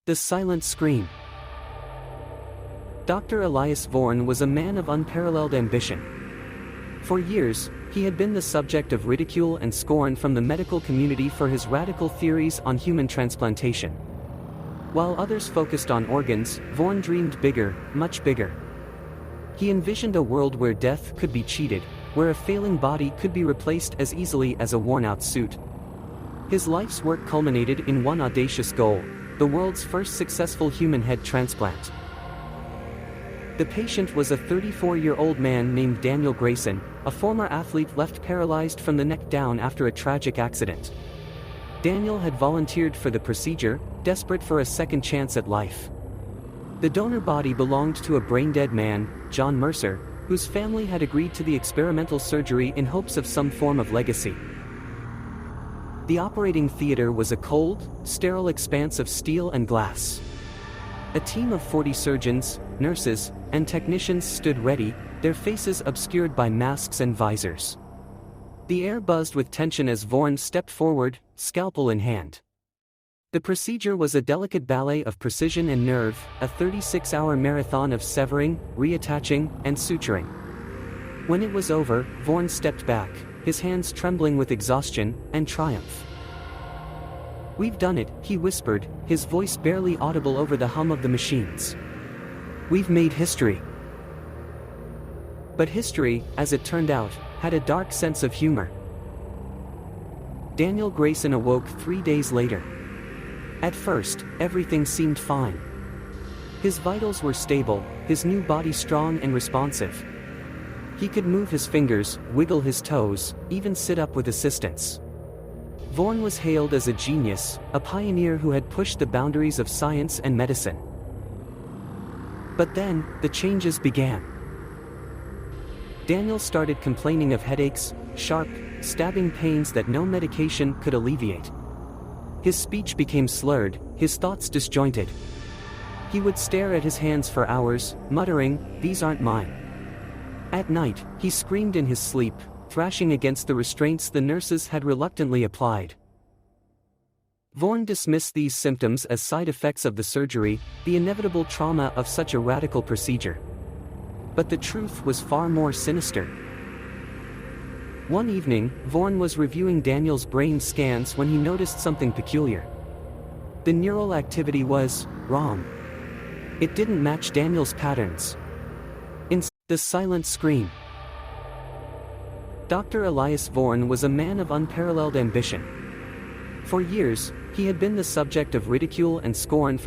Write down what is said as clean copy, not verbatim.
The Silent Scream. Dr. Elias Vorn was a man of unparalleled ambition. For years, he had been the subject of ridicule and scorn from the medical community for his radical theories on human transplantation. While others focused on organs, Vorn dreamed bigger, much bigger. He envisioned a world where death could be cheated, where a failing body could be replaced as easily as a worn-out suit. His life's work culminated in one audacious goal: the world's first successful human head transplant. The patient was a 34-year-old man named Daniel Grayson, a former athlete left paralyzed from the neck down after a tragic accident. Daniel had volunteered for the procedure, desperate for a second chance at life. The donor body belonged to a brain-dead man, John Mercer, whose family had agreed to the experimental surgery in hopes of some form of legacy. The operating theater was a cold, sterile expanse of steel and glass. A team of 40 surgeons, nurses, and technicians stood ready, their faces obscured by masks and visors. The air buzzed with tension as Vorn stepped forward, scalpel in hand. The procedure was a delicate ballet of precision and nerve, a 36-hour marathon of severing, reattaching, and suturing. When it was over, Vorn stepped back, his hands trembling with exhaustion and triumph. "We've done it," he whispered, his voice barely audible over the hum of the machines. "We've made history." But history, as it turned out, had a dark sense of humor. Daniel Grayson awoke 3 days later. At first, everything seemed fine. His vitals were stable, his new body strong and responsive. He could move his fingers, wiggle his toes, even sit up with assistance. Vorn was hailed as a genius, a pioneer who had pushed the boundaries of science and medicine. But then, the changes began. Daniel started complaining of headaches, sharp, stabbing pains that no medication could alleviate. His speech became slurred, his thoughts disjointed. He would stare at his hands for hours, muttering, "These aren't mine." At night, he screamed in his sleep, thrashing against the restraints the nurses had reluctantly applied. Vorn dismissed these symptoms as side effects of the surgery, the inevitable trauma of such a radical procedure. But the truth was far more sinister. One evening, Vorn was reviewing Daniel's brain scans when he noticed something peculiar. The neural activity was wrong. It didn't match Daniel's patterns. The Silent Scream. Dr. Elias Vorn was a man of unparalleled ambition. For years, he had been the subject of ridicule and scorn from